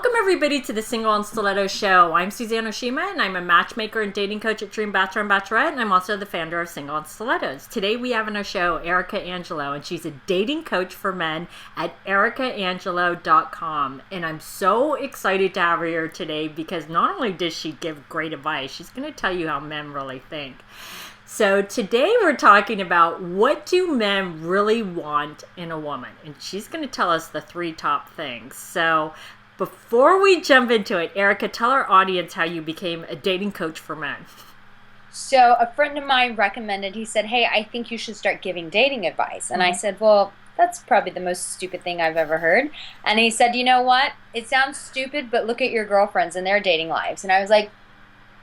Welcome everybody to the Single and Stilettos Show. I'm Suzanne Oshima and I'm a matchmaker and dating coach at Dream Bachelor and Bachelorette, and I'm also the founder of Single and Stilettos. Today we have on our show Arica Angelo, and she's a dating coach for men at aricaangelo.com. And I'm so excited to have her here today because not only does she give great advice, she's going to tell you how men really think. So today we're talking about what do men really want in a woman, and she's going to tell us the three top things. So before we jump into it, Arica, tell our audience how you became a dating coach for men. So a friend of mine recommended, he said, hey, I think you should start giving dating advice. And I said, well, that's probably the most stupid thing I've ever heard. And he said, you know what? It sounds stupid, but look at your girlfriends and their dating lives. And I was like,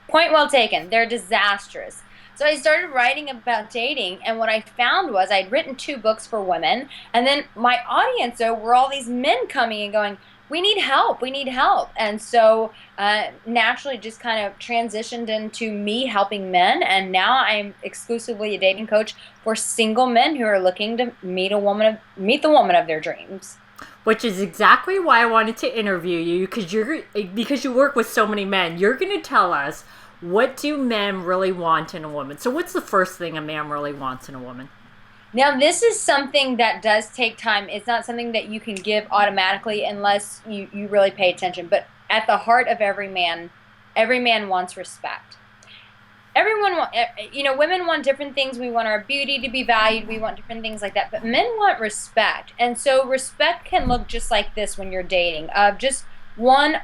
point well taken. They're disastrous. So I started writing about dating, and what I found was I'd written 2 books for women, and then my audience, though, were all these men coming and going, we need help, we need help. And so naturally just kind of transitioned into me helping men, and now I'm exclusively a dating coach for single men who are looking to meet the woman of their dreams. Which is exactly why I wanted to interview you, because you work with so many men. You're going to tell us, what do men really want in a woman? So what's the first thing a man really wants in a woman? Now, this is something that does take time. It's not something that you can give automatically unless you really pay attention. But at the heart of every man wants respect. Women want different things. We want our beauty to be valued. We want different things like that. But men want respect. And so respect can look just like this when you're dating. Just one,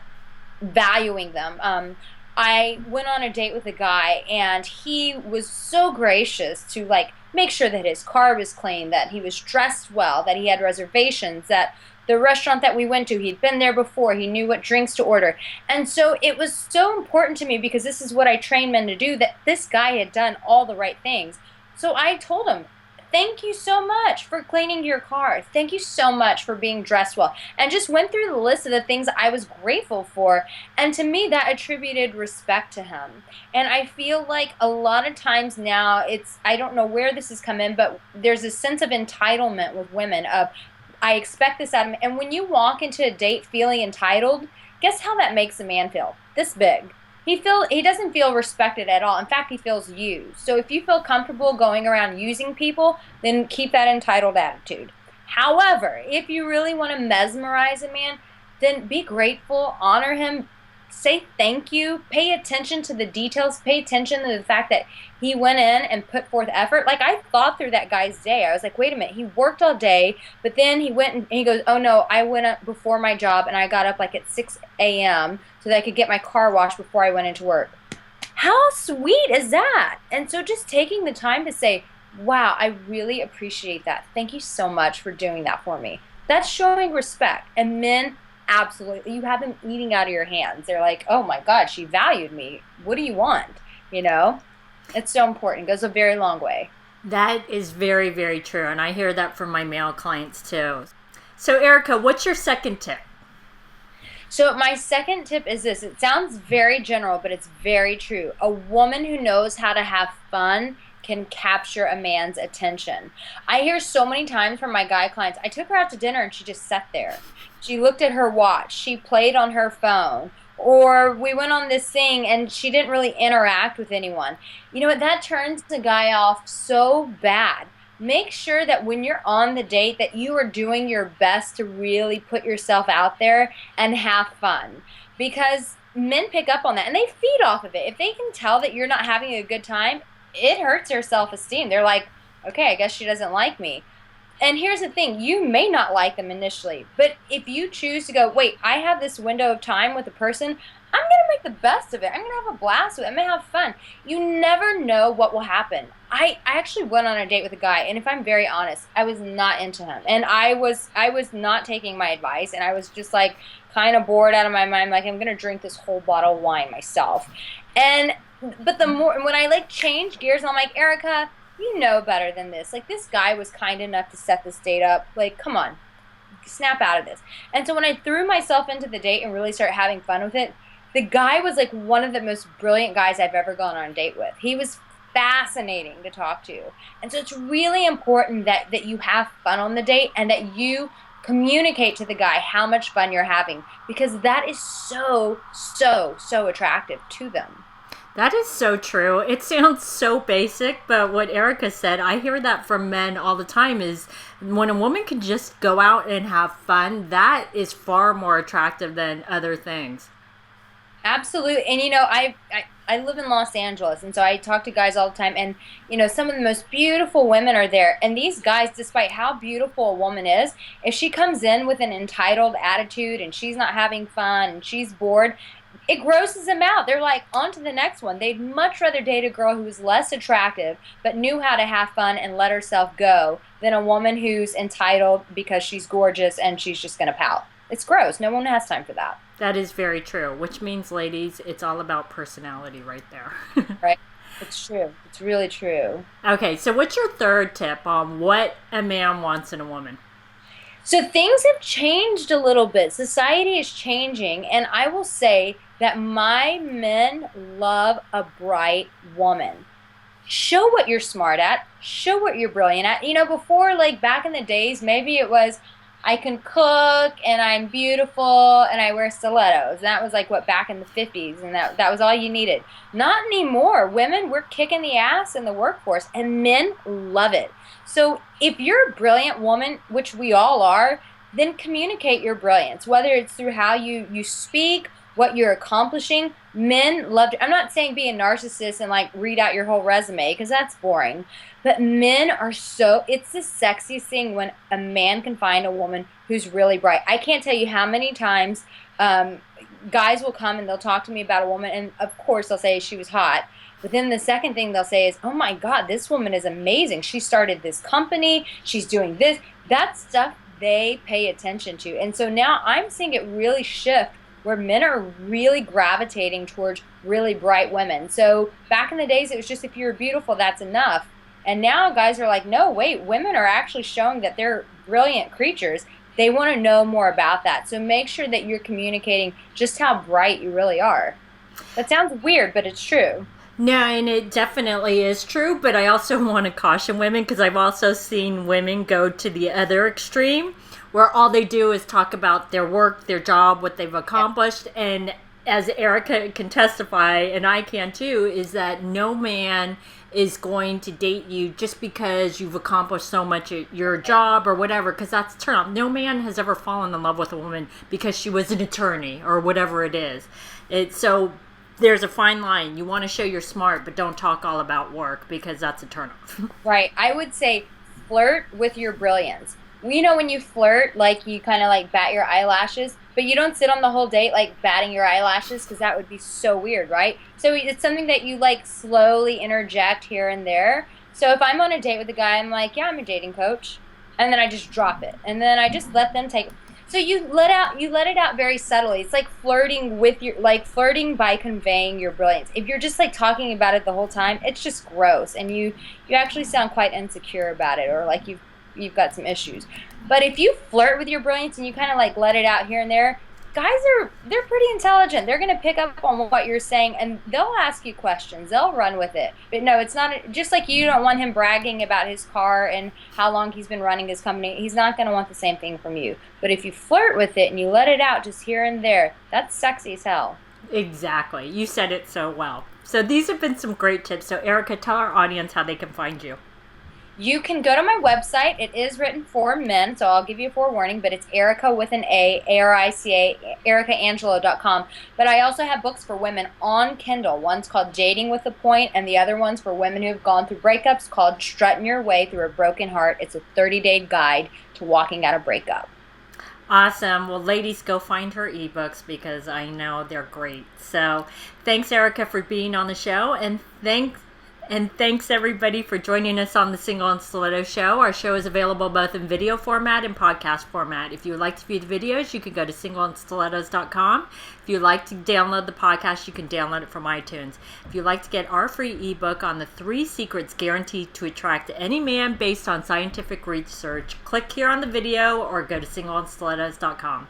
valuing them. I went on a date with a guy, and he was so gracious to make sure that his car was clean, that he was dressed well, that he had reservations, that the restaurant that we went to, he'd been there before, he knew what drinks to order. And so it was so important to me, because this is what I train men to do, that this guy had done all the right things. So I told him, thank you so much for cleaning your car. Thank you so much for being dressed well. And just went through the list of the things I was grateful for. And to me, that attributed respect to him. And I feel like a lot of times now, I don't know where this has come in, but there's a sense of entitlement with women of, I expect this out of me. And when you walk into a date feeling entitled, guess how that makes a man feel? This big. He doesn't feel respected at all. In fact, he feels used. So if you feel comfortable going around using people, then keep that entitled attitude. However, if you really want to mesmerize a man, then be grateful, honor him, say thank you, pay attention to the details, pay attention to the fact that he went in and put forth effort. Like, I thought through that guy's day. I was like, wait a minute, he worked all day, but then he went and he goes, oh no, I went up before my job and I got up at 6 a.m. so that I could get my car washed before I went into work. How sweet is that? And so just taking the time to say, wow, I really appreciate that. Thank you so much for doing that for me. That's showing respect. And men, absolutely, you have them eating out of your hands. They're like, oh my God, she valued me. What do you want? It's so important. It goes a very long way. That is very, very true. And I hear that from my male clients too. So Arica, what's your second tip? So my second tip is this. It sounds very general, but it's very true. A woman who knows how to have fun can capture a man's attention. I hear so many times from my guy clients, I took her out to dinner and she just sat there. She looked at her watch. She played on her phone. Or we went on this thing and she didn't really interact with anyone. You know what? That turns the guy off so bad. Make sure that when you're on the date that you are doing your best to really put yourself out there and have fun. Because men pick up on that and they feed off of it. If they can tell that you're not having a good time, it hurts their self-esteem. They're like, okay, I guess she doesn't like me. And here's the thing, you may not like them initially, but if you choose to go, wait, I have this window of time with a person, I'm going to make the best of it. I'm going to have a blast with it. I'm going to have fun. You never know what will happen. I actually went on a date with a guy, and if I'm very honest, I was not into him. And I was not taking my advice, and I was just kind of bored out of my mind, I'm going to drink this whole bottle of wine myself. But when I changed gears, and I'm like, Arica, you know better than this. This guy was kind enough to set this date up. Come on, snap out of this. And so when I threw myself into the date and really started having fun with it, the guy was one of the most brilliant guys I've ever gone on a date with. He was fascinating to talk to. And so it's really important that you have fun on the date and that you Communicate to the guy how much fun you're having, because that is so, so, so attractive to them. That is so true. It sounds so basic, but what Arica said, I hear that from men all the time, is when a woman can just go out and have fun, that is far more attractive than other things. Absolutely. And I live in Los Angeles, and so I talk to guys all the time, and some of the most beautiful women are there. And these guys, despite how beautiful a woman is, if she comes in with an entitled attitude and she's not having fun and she's bored, it grosses them out. They're like, on to the next one. They'd much rather date a girl who's less attractive but knew how to have fun and let herself go than a woman who's entitled because she's gorgeous and she's just going to pout. It's gross. No one has time for that. That is very true, which means, ladies, it's all about personality right there. Right? It's true. It's really true. Okay, so what's your third tip on what a man wants in a woman? So things have changed a little bit. Society is changing, and I will say that my men love a bright woman. Show what you're smart at. Show what you're brilliant at. Before, like back in the days, maybe it was, I can cook, and I'm beautiful, and I wear stilettos. And that was like what, back in the 50s, and that was all you needed. Not anymore. Women, we're kicking the ass in the workforce, and men love it. So if you're a brilliant woman, which we all are, then communicate your brilliance, whether it's through how you speak, what you're accomplishing. Men love to, I'm not saying be a narcissist and like read out your whole resume, because that's boring. But men are it's the sexiest thing when a man can find a woman who's really bright. I can't tell you how many times guys will come and they'll talk to me about a woman, and of course they'll say she was hot. But then the second thing they'll say is, oh my God, this woman is amazing. She started this company. She's doing this. That stuff they pay attention to. And so now I'm seeing it really shift, where men are really gravitating towards really bright women. So back in the days, it was just, if you're beautiful, that's enough. And now guys are like, no, wait, women are actually showing that they're brilliant creatures. They want to know more about that. So make sure that you're communicating just how bright you really are. That sounds weird, but it's true. No, and it definitely is true, but I also want to caution women, because I've also seen women go to the other extreme, where all they do is talk about their work, their job, what they've accomplished. Yeah. And as Arica can testify, and I can too, is that no man is going to date you just because you've accomplished so much at your job or whatever, because that's a turn off. No man has ever fallen in love with a woman because she was an attorney or whatever it is. So there's a fine line. You want to show you're smart, but don't talk all about work, because that's a turnoff. Right. I would say flirt with your brilliance. When you flirt, like you kind of like bat your eyelashes, but you don't sit on the whole date like batting your eyelashes, because that would be so weird, right? So it's something that you like slowly interject here and there. So if I'm on a date with a guy, I'm like, yeah, I'm a dating coach. And then I just drop it. And then I just let them take. So you let it out very subtly. It's like flirting flirting by conveying your brilliance. If you're just like talking about it the whole time, it's just gross, and you actually sound quite insecure about it, or like you've got some issues. But if you flirt with your brilliance and you kind of like let it out here and there, they're pretty intelligent. They're going to pick up on what you're saying, and they'll ask you questions. They'll run with it. But no, it's not just like you don't want him bragging about his car and how long he's been running his company. He's not going to want the same thing from you. But if you flirt with it and you let it out just here and there, that's sexy as hell. Exactly. You said it so well. So these have been some great tips. So Arica, tell our audience how they can find you. You can go to my website. It is written for men, so I'll give you a forewarning, but it's Arica with an A, A-R-I-C-A, aricaangelo.com. But I also have books for women on Kindle. One's called Dating with a Point, and the other one's for women who have gone through breakups, called Strutting Your Way Through a Broken Heart. It's a 30-day guide to walking out a breakup. Awesome. Well, ladies, go find her ebooks, because I know they're great. So thanks, Arica, for being on the show, and thanks everybody for joining us on the Single and Stiletto Show. Our show is available both in video format and podcast format. If you would like to view the videos, you can go to singleandstilettos.com. If you'd like to download the podcast, you can download it from iTunes. If you'd like to get our free ebook on the 3 secrets guaranteed to attract any man based on scientific research, click here on the video or go to singleandstilettos.com.